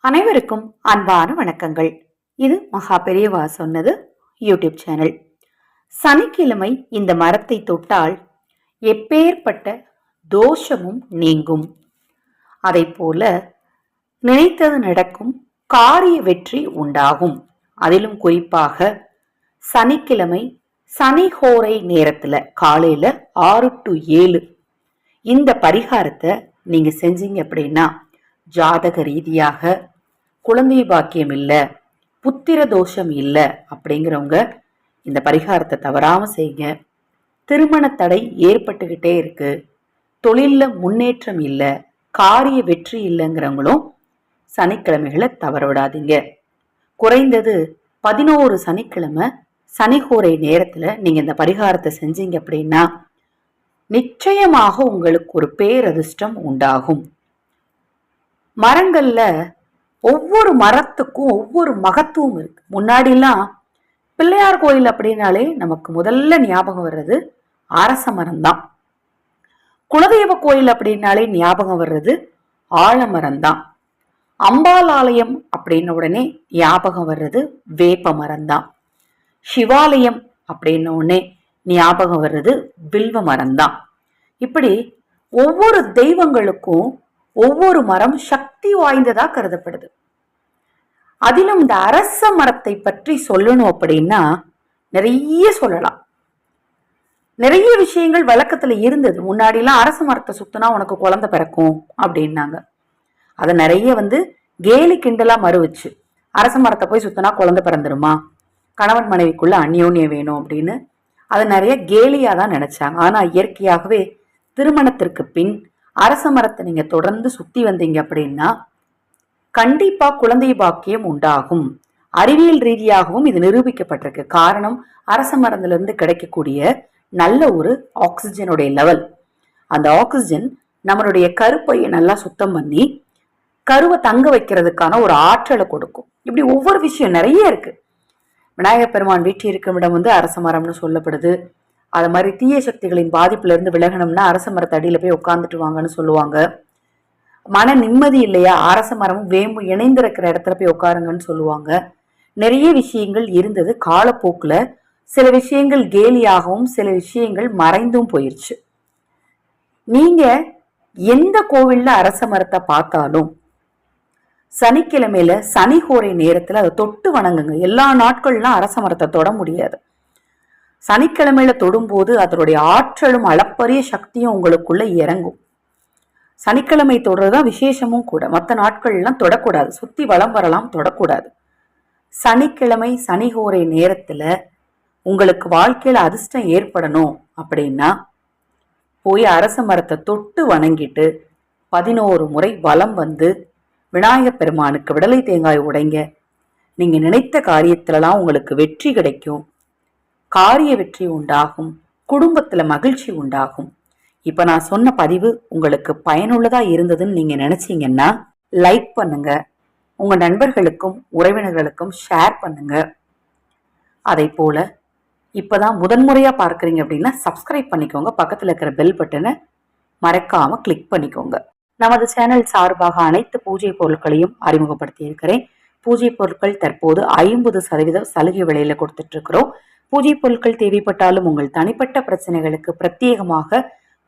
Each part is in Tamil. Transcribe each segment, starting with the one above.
அனைவருக்கும் அன்பான வணக்கங்கள். இது மகா பெரியவா சொன்னது யூடியூப் சேனல். சனிக்கிழமை இந்த மரத்தை தொட்டால் எப்பேற்பட்ட தோஷமும் நீங்கும். அதை போல நினைத்தது நடக்கும், காரிய வெற்றி உண்டாகும். அதிலும் குறிப்பாக சனிக்கிழமை சனிஹோரை நேரத்துல காலையில 6 to 7 இந்த பரிகாரத்தை நீங்க செஞ்சீங்க அப்படின்னா ஜாதக ரீதியாக குழந்தை பாக்கியம் இல்லை, புத்திர தோஷம் இல்லை அப்படிங்கிறவங்க இந்த பரிகாரத்தை தவறாம செய்யுங்க. திருமண தடை ஏற்பட்டுக்கிட்டே இருக்கு, தொழில்ல முன்னேற்றம் இல்லை, காரிய வெற்றி இல்லைங்கிறவங்களும் சனிக்கிழமைகளை தவற விடாதீங்க. குறைந்தது 11 சனிக்கிழமை சனிஹோரை நேரத்துல நீங்க இந்த பரிகாரத்தை செஞ்சீங்க அப்படின்னா நிச்சயமாக உங்களுக்கு ஒரு பேரதிர்ஷ்டம் உண்டாகும். மரங்கள்ல ஒவ்வொரு மரத்துக்கும் ஒவ்வொரு மகத்துவம் இருக்கு. முன்னாடிலாம் பிள்ளையார் கோயில் அப்படின்னாலே நமக்கு முதல்ல ஞாபகம் வர்றது அரச மரம் தான். குலதெய்வ கோயில் அப்படின்னாலே ஞாபகம் வர்றது ஆலமரம் தான். அம்பாள் ஆலயம் அப்படின்ன உடனே ஞாபகம் வர்றது வேப்ப மரம் தான். சிவாலயம் அப்படின்ன உடனே ஞாபகம் வர்றது வில்வ மரம் தான். இப்படி ஒவ்வொரு தெய்வங்களுக்கும் ஒவ்வொரு மரம் சக்தி வாய்ந்ததா கருதப்படுது. அதிலும் இந்த அரச மரத்தை பற்றி சொல்லணும் அப்படின்னா நிறைய சொல்லலாம். நிறைய விஷயங்கள் வழக்கத்துல இருந்தது. முன்னாடிலாம் அரச மரத்தை சுத்தினா உனக்கு குழந்தை பிறக்கும் அப்படின்னாங்க. அதை நிறைய கேலி கிண்டலா மறுவச்சு, அரச மரத்தை போய் சுத்தினா குழந்தை பிறந்துருமா, கணவன் மனைவிக்குள்ள அந்யோன்யம் வேணும் அப்படின்னு அதை நிறைய கேலியா தான் நினைச்சாங்க. ஆனா இயற்கையாகவே திருமணத்திற்கு பின் அரச மரத்தை நீங்க தொடர்ந்து சுத்தி வந்தீங்க அப்படின்னா கண்டிப்பா குழந்தை பாக்கியம் உண்டாகும். அறிவியல் ரீதியாகவும் இது நிரூபிக்கப்பட்டிருக்கு. காரணம், அரச மரத்துல இருந்து கிடைக்கக்கூடிய நல்ல ஒரு ஆக்சிஜனுடைய லெவல். அந்த ஆக்சிஜன் நம்மளுடைய கருப்பையை நல்லா சுத்தம் பண்ணி கருவை தங்க வைக்கிறதுக்கான ஒரு ஆற்றலை கொடுக்கும். இப்படி ஒவ்வொரு விஷயம் நிறைய இருக்கு. விநாயகப் பெருமான் வீட்டு இருக்கும் இடம் அரச மரம்னு சொல்லப்படுது. அது மாதிரி தீய சக்திகளின் பாதிப்புல இருந்து விலகணும்னா அரச மரத்து அடியில போய் உட்காந்துட்டு வாங்கன்னு சொல்லுவாங்க. மன நிம்மதி இல்லையா, அரச மரமும் வேம்பும் இணைந்திருக்கிற இடத்துல போய் உட்காருங்கன்னு சொல்லுவாங்க. நிறைய விஷயங்கள் இருந்தது. காலப்போக்குல சில விஷயங்கள் கேலியாகவும் சில விஷயங்கள் மறைந்தும் போயிருச்சு. நீங்க எந்த கோவில்ல அரச மரத்தை பார்த்தாலும் சனிக்கிழமையில சனிஹோரை நேரத்துல அதை தொட்டு வணங்குங்க. எல்லா நாட்கள்லாம் அரச மரத்தை தொட முடியாது. சனிக்கிழமையில தொடும்போது அதனுடைய ஆற்றலும் அளப்பரிய சக்தியும் உங்களுக்குள்ள இறங்கும். சனிக்கிழமை தொடுறதுதான் விசேஷமும் கூட. மற்ற நாட்கள்லாம் தொடக்கூடாது. சுத்தி வலம் வரலாம், தொடக்கூடாது. சனிக்கிழமை சனிஹோரை நேரத்துல உங்களுக்கு வாழ்க்கையில அதிர்ஷ்டம் ஏற்படணும் அப்படின்னா போய் அரச மரத்தை தொட்டு வணங்கிட்டு 11 முறை வலம் வந்து விநாயகப் பெருமானுக்கு விடலை தேங்காய் உடைங்க. நீங்க நினைத்த காரியத்திலலாம் உங்களுக்கு வெற்றி கிடைக்கும், காரிய வெற்றி உண்டாகும், குடும்பத்துல மகிழ்ச்சி உண்டாகும். இப்ப நான் சொன்ன பதிவு உங்களுக்கு பயனுள்ளதா இருந்ததுன்னு நீங்க நினைச்சீங்கன்னா லைக் பண்ணுங்க, உங்க நண்பர்களுக்கும் உறவினர்களுக்கும் ஷேர் பண்ணுங்க. அதை போல இப்பதான் முதன்முறையா பார்க்கறீங்க அப்படின்னா சப்ஸ்கிரைப் பண்ணிக்கோங்க. பக்கத்துல இருக்கிற பெல் பட்டனை மறக்காம கிளிக் பண்ணிக்கோங்க. நமது சேனல் சார்பாக அனைத்து பூஜை பொருட்களையும் அறிமுகப்படுத்தி இருக்கிறேன். பூஜை பொருட்கள் தற்போது 50% சலுகை விலையில கொடுத்துட்டு இருக்கிறோம். பூஜை பொருட்கள் தேவைப்பட்டாலும் உங்கள் தனிப்பட்ட பிரச்சனைகளுக்கு பிரத்யேகமாக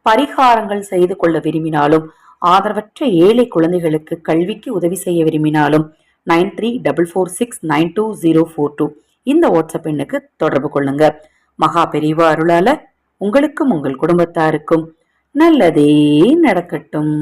பரிகாரங்கள் செய்து கொள்ள விரும்பினாலும், ஆதரவற்ற ஏழை குழந்தைகளுக்கு கல்விக்கு உதவி செய்ய விரும்பினாலும் 9344692042 இந்த வாட்ஸ்அப் எண்ணுக்கு தொடர்பு கொள்ளுங்க. மகா பெரியவா அருளால உங்களுக்கும் உங்கள் குடும்பத்தாருக்கும் நல்லதே நடக்கட்டும்.